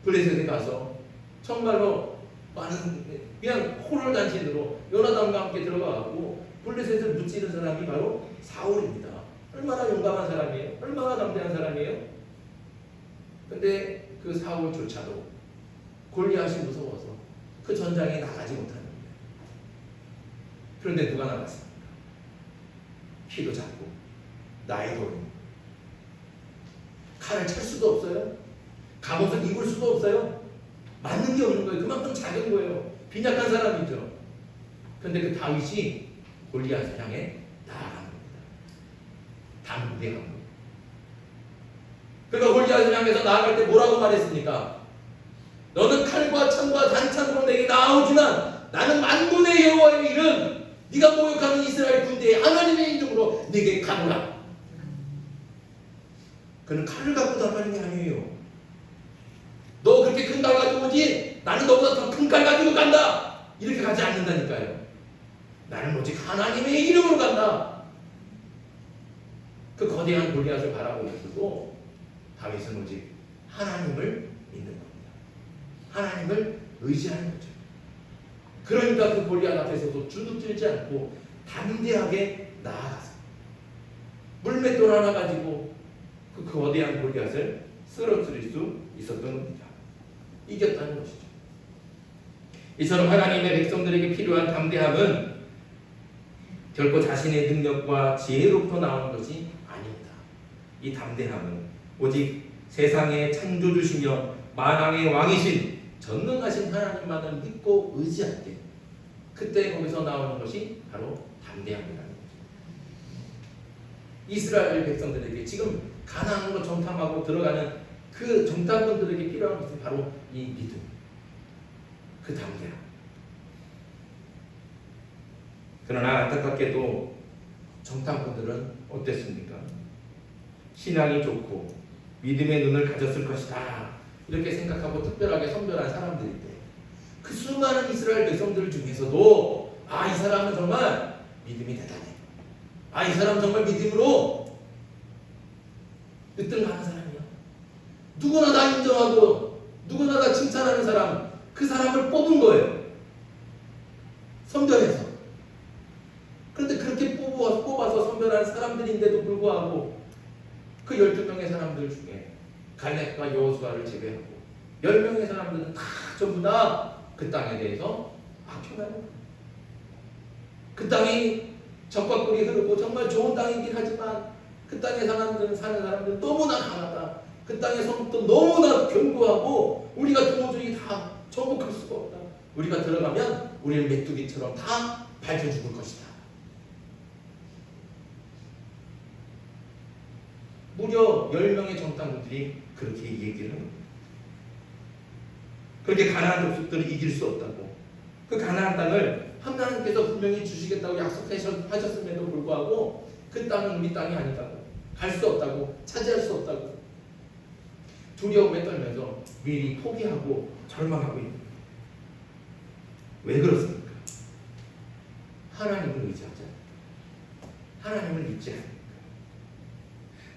블레셋에 가서 정말로 많은 그냥 호를 단신으로 요나단과 함께 들어가고 블레셋을 무찌른 사람이 바로 사울입니다. 얼마나 용감한 사람이에요? 얼마나 담대한 사람이에요? 근데 그 사울조차도 골리앗이 무서워서 그 전장에 나가지 못하는 거예요. 그런데 누가 나갔습니까? 키도 작고 나이도 어린, 칼을 찰 수도 없어요. 갑옷을 입을 수도 없어요. 맞는 게 없는 거예요. 그만큼 작은 거예요. 빈약한 사람이죠. 그런데 그 다윗이 골리앗을 향해 나아간 겁니다. 담대한 겁니다. 그러니까 골리앗을 향해서 나아갈 때 뭐라고 말했습니까? 너는 칼과 창과 단창으로 내게 나아오지만 나는 만군의 여호와의 이름, 네가 모욕하는 이스라엘 군대의 하나님의 이름으로 네게 가노라. 그는 칼을 갖고 나가는 게 아니에요. 너 그렇게 큰 칼 가지고 오지? 나는 너보다 더 큰 칼 가지고 간다. 이렇게 가지 않는다니까요. 나는 오직 하나님의 이름으로 간다. 그 거대한 골리앗을 바라보고 있어도 다윗은 오직 하나님을 믿는 겁니다. 하나님을 의지하는 거죠. 그러니까 그 골리앗 앞에서도 주눅들지 않고 담대하게 나아가서 물맷돌 하나 가지고 그 거대한 골리앗을 쓰러뜨릴 수 있었던 겁니다. 이겼다는 것이죠. 이처럼 하나님의 백성들에게 필요한 담대함은 결코 자신의 능력과 지혜로부터 나오는 것이 아닙니다. 이 담대함은 오직 세상의 창조주시며 만왕의 왕이신 전능하신 하나님만을 믿고 의지할 때, 그때 거기서 나오는 것이 바로 담대함이라는 거죠. 이스라엘 백성들에게 지금 가나안으로 정탐하고 들어가는 그 정탐꾼들에게 필요한 것은 바로 이 믿음, 그 담대함. 그러나 안타깝게도 정탐꾼들은 어땠습니까? 신앙이 좋고 믿음의 눈을 가졌을 것이다, 이렇게 생각하고 특별하게 선별한 사람들인데, 그 수많은 이스라엘 백성들 중에서도 이 사람은 정말 믿음이 대단해, 이 사람은 정말 믿음으로 으뜸가는 사람이야, 누구나 다 인정하고 누구나 다 칭찬하는 사람, 그 사람을 뽑은 거예요. 선별해서. 그런데 그렇게 뽑아서 선별한 사람들인데도 불구하고 그 12명의 사람들 중에 갈렙과 여호수아를 제외하고 10명의 사람들은 다 전부 다 그 땅에 대해서 악평하는 거예요. 그 땅이 적과 꿀이 흐르고 정말 좋은 땅이긴 하지만 그 땅에 사는 사람들은 너무나 강하다, 그 땅의 성도 너무나 견고하고 우리가 도저히 다 정복할 수가 없다, 우리가 들어가면 우리를 메뚜기처럼 다 밟혀 죽을 것이다. 무려 10명의 정탐꾼들이 그렇게 얘기를 합니다. 그렇게 가나안 족속들을 이길 수 없다고, 그 가나안 땅을 하나님께서 분명히 주시겠다고 약속하셨음에도 불구하고 그 땅은 우리 땅이 아니다고, 갈 수 없다고, 차지할 수 없다고 두려움에 떨면서 미리 포기하고 절망하고 있는 거예요. 왜 그렇습니까? 하나님을 의지하지 않으니까, 하나님을 믿지 않으니까,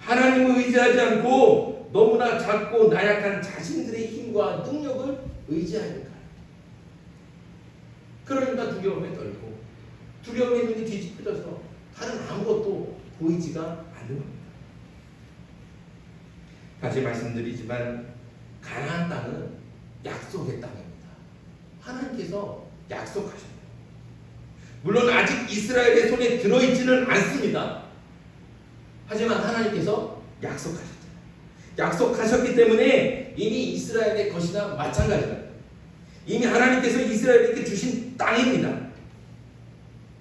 하나님을 의지하지 않고 너무나 작고 나약한 자신들의 힘과 능력을 의지하니까. 그러니까 두려움에 떨고 두려움의 눈이 뒤집혀져서 다른 아무것도 보이지가 않는 겁니다. 다시 말씀드리지만 가나안 땅은 약속의 땅입니다. 하나님께서 약속하셨어요. 물론 아직 이스라엘의 손에 들어있지는 않습니다. 하지만 하나님께서 약속하셨잖아요. 약속하셨기 때문에 이미 이스라엘의 것이나 마찬가지입니다. 이미 하나님께서 이스라엘에게 주신 땅입니다.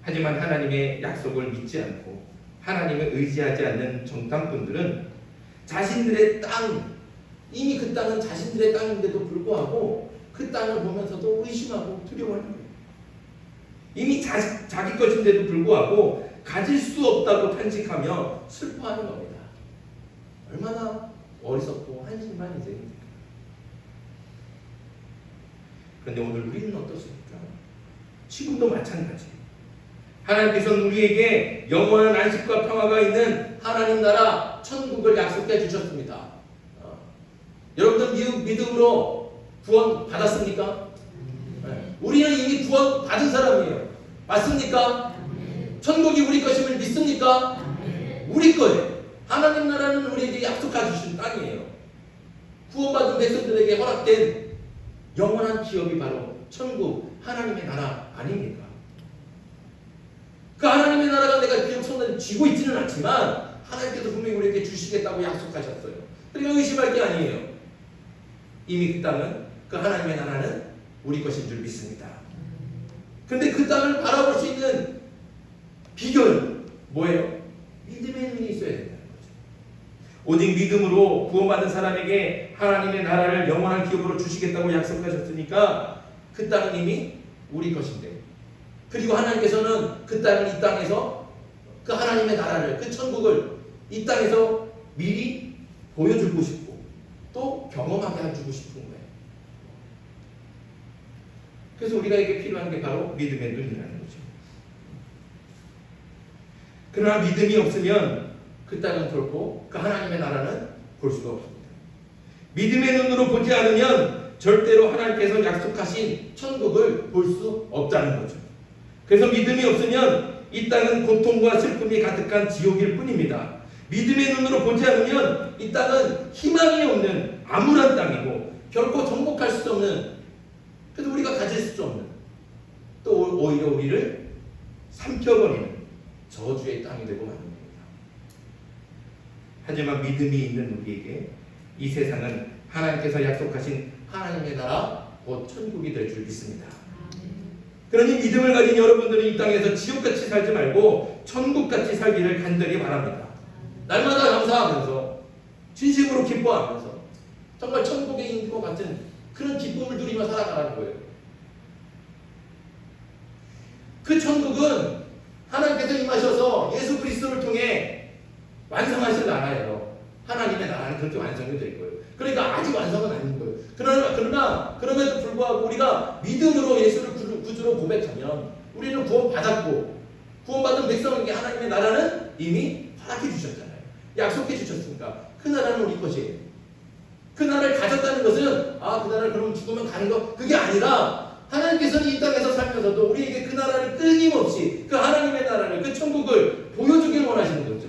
하지만 하나님의 약속을 믿지 않고 하나님을 의지하지 않는 정탐꾼들은 자신들의 땅, 이미 그 땅은 자신들의 땅인데도 불구하고 그 땅을 보면서도 의심하고 두려워하는 거예요. 이미 자기 것인데도 불구하고 가질 수 없다고 탄식하며 슬퍼하는 겁니다. 얼마나 어리석고 한심한 인생입니까? 그런데 오늘 우리는 어떻습니까? 지금도 마찬가지예요. 하나님께서는 우리에게 영원한 안식과 평화가 있는 하나님 나라 천국을 약속해 주셨습니다. 여러분들 믿음으로 구원 받았습니까? 네. 우리는 이미 구원 받은 사람이에요. 맞습니까? 천국이 우리 것임을 믿습니까? 우리 거예요. 하나님 나라는 우리에게 약속해 주신 땅이에요. 구원받은 백성들에게 허락된 영원한 기업이 바로 천국, 하나님의 나라 아닙니까? 그 하나님의 나라가 내가 비록 손을 쥐고 있지는 않지만 하나님께서 분명히 우리에게 주시겠다고 약속하셨어요. 그러니까 의심할 게 아니에요. 이미 그 땅은, 그 하나님의 나라는 우리 것인 줄 믿습니다. 근데 그 땅을 바라볼 수 있는 비결은 뭐예요? 믿음의 눈이 있어야 된다는 거죠. 오직 믿음으로 구원받은 사람에게 하나님의 나라를 영원한 기업으로 주시겠다고 약속하셨으니까 그 땅은 이미 우리 것인데, 그리고 하나님께서는 그 땅을 이 땅에서 그 하나님의 나라를, 그 천국을 이 땅에서 미리 보여주고 싶고 또 경험하게 해주고 싶은 거예요. 그래서 우리가 이게 필요한 게 바로 믿음의 눈이라는 거죠. 그러나 믿음이 없으면 그 땅은 결코, 그 하나님의 나라는 볼 수가 없습니다. 믿음의 눈으로 보지 않으면 절대로 하나님께서 약속하신 천국을 볼 수 없다는 거죠. 그래서 믿음이 없으면 이 땅은 고통과 슬픔이 가득한 지옥일 뿐입니다. 믿음의 눈으로 보지 않으면 이 땅은 희망이 없는 암울한 땅이고 결코 정복할 수 없는, 그래도 우리가 가질 수 없는, 또 오히려 우리를 삼켜버리는 저주의 땅이 되고 마는 겁니다. 하지만 믿음이 있는 우리에게 이 세상은 하나님께서 약속하신 하나님의 나라, 곧 천국이 될 줄 믿습니다. 그러니 믿음을 가진 여러분들은 이 땅에서 지옥같이 살지 말고 천국같이 살기를 간절히 바랍니다. 날마다 감사하면서 진심으로 기뻐하면서 정말 천국에 있는 것 같은 그런 기쁨을 누리며 살아가는 거예요. 그 천국은 하나님께서 임하셔서 예수 그리스도를 통해 완성하실 나라예요. 하나님의 나라는 그렇게 완성이 될 거예요. 그러니까 아직 완성은 아닌 거예요. 그럼에도 불구하고 우리가 믿음으로 예수를 구주로 고백하면 우리는 구원받았고, 구원받은 백성에게 하나님의 나라는 이미 허락해 주셨잖아요. 약속해 주셨으니까 그 나라는 우리 것이에요. 그 나라를 가졌다는 것은 그 나라를 그러면 죽으면 가는 거, 그게 아니라 하나님께서는 이 땅에서 살면서도 우리에게 그 나라를 끊임없이, 그 하나님의 나라를, 그 천국을 보여주길 원하시는 거죠.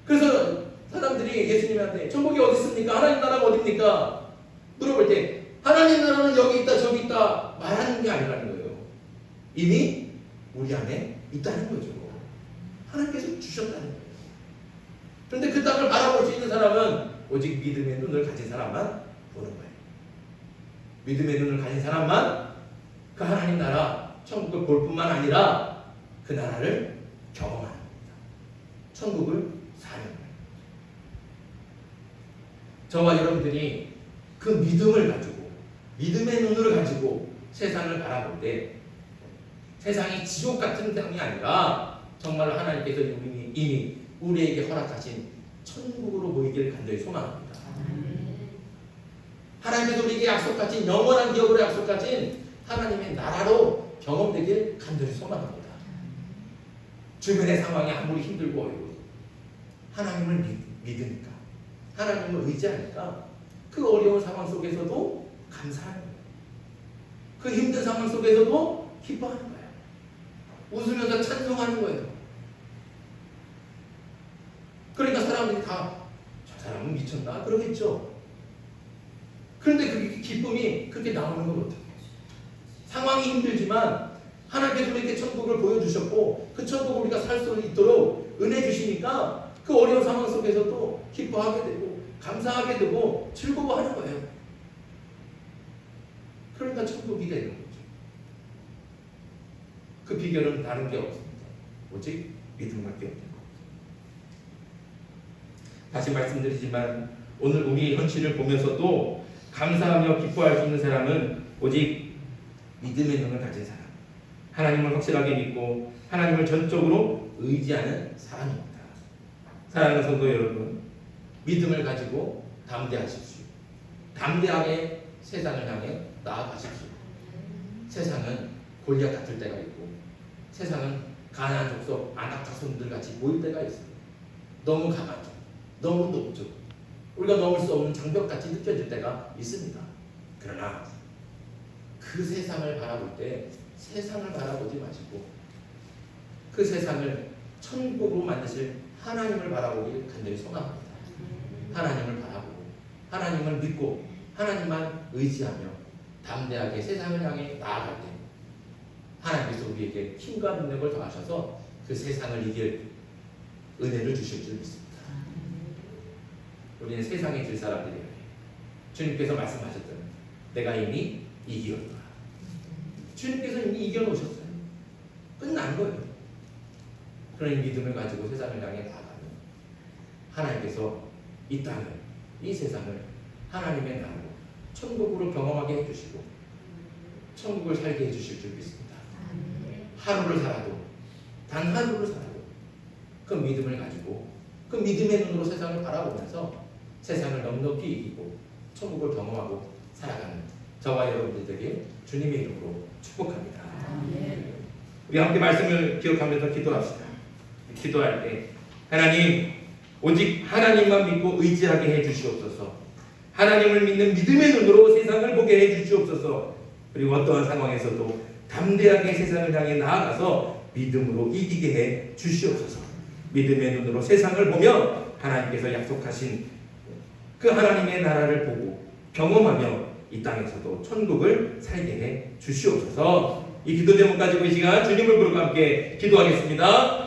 그래서 사람들이 예수님한테 천국이 어디 있습니까? 하나님 나라가 어디입니까? 물어볼 때 하나님 나라는 여기 있다 저기 있다 말하는 게 아니라는 거예요. 이미 우리 안에 있다는 거죠. 하나님께서 주셨다는 거예요. 그런데 그 땅을 바라볼 수 있는 사람은 오직 믿음의 눈을 가진 사람만 보는 거예요. 믿음의 눈을 가진 사람만 그 하나님 나라 천국을 볼 뿐만 아니라 그 나라를 경험하는 겁니다. 천국을 사는 거예요. 저와 여러분들이 그 믿음을 가지고, 믿음의 눈을 가지고 세상을 바라볼 때 세상이 지옥 같은 땅이 아니라 정말 하나님께서 이미 우리에게 허락하신 천국으로 보이기를 간절히 소망합니다. 하나님께서 우리에게 약속하신, 영원한 기업으로 약속하신 하나님의 나라로 경험되길 간절히 소망합니다. 주변의 상황이 아무리 힘들고 어려워도 하나님을 믿으니까, 하나님을 의지하니까 그 어려운 상황 속에서도 감사하는 거예요. 그 힘든 상황 속에서도 기뻐하는 거예요. 웃으면서 찬송하는 거예요. 그러니까 사람들이 다 저 사람은 미쳤나? 그러겠죠. 그런데 그 기쁨이 그렇게 나오는 건 어떻게 해요? 상황이 힘들지만 하나님께서 우리에게 천국을 보여주셨고 그 천국을 우리가 살 수 있도록 은혜 주시니까 그 어려운 상황 속에서도 기뻐하게 되고 감사하게 되고 즐거워하는 거예요. 그러니까 천국이 되는 거죠. 그 비결은 다른 게 없습니다. 오직 믿음밖에 없는 겁니다. 다시 말씀드리지만 오늘 우리의 현실을 보면서도 감사하며 기뻐할 수 있는 사람은 오직 믿음의 눈을 가진 사람, 하나님을 확실하게 믿고 하나님을 전적으로 의지하는 사람입니다. 사랑하는 성도 여러분, 믿음을 가지고 담대하십시오. 담대하게 세상을 향해 나아가십시오. 세상은 골리앗 같을 때가 있고 세상은 가나안 족속 아낙 자손들 같이 보일 때가 있어요. 너무 강하죠. 너무 높죠. 우리가 넘을 수 없는 장벽같이 느껴질 때가 있습니다. 그러나 그 세상을 바라볼 때 세상을 바라보지 마시고 그 세상을 천국으로 만드실 하나님을 바라보길 간절히 소망합니다. 하나님을 바라보고 하나님을 믿고 하나님만 의지하며 담대하게 세상을 향해 나아갈 때 하나님께서 우리에게 힘과 능력을 더하셔서 그 세상을 이길 은혜를 주실 줄 믿습니다. 우리는 세상에 질 사람들이에요. 주님께서 말씀하셨잖아요. 내가 이미 이기었다. 주님께서 이미 이겨놓으셨어요. 끝난 거예요. 그런 믿음을 가지고 세상을 향해 나아가면 하나님께서 이 땅을, 이 세상을 하나님의 나라로 천국으로 경험하게 해주시고 천국을 살게 해주실 줄 믿습니다. 하루를 살아도 단 하루를 살아도 그 믿음을 가지고 그 믿음의 눈으로 세상을 바라보면서 세상을 넉넉히 이기고 천국을 경험하고 살아가는 저와 여러분들 되게 주님의 이름으로 축복합니다. 우리 함께 말씀을 기억하면서 기도합시다. 기도할 때 하나님 오직 하나님만 믿고 의지하게 해주시옵소서. 하나님을 믿는 믿음의 눈으로 세상을 보게 해주시옵소서. 그리고 어떠한 상황에서도 담대하게 세상을 향해 나아가서 믿음으로 이기게 해 주시옵소서. 믿음의 눈으로 세상을 보며 하나님께서 약속하신 그 하나님의 나라를 보고 경험하며 이 땅에서도 천국을 살게 해 주시옵소서. 이 기도 제목 가지고 이 시간 주님을 부르고 함께 기도하겠습니다.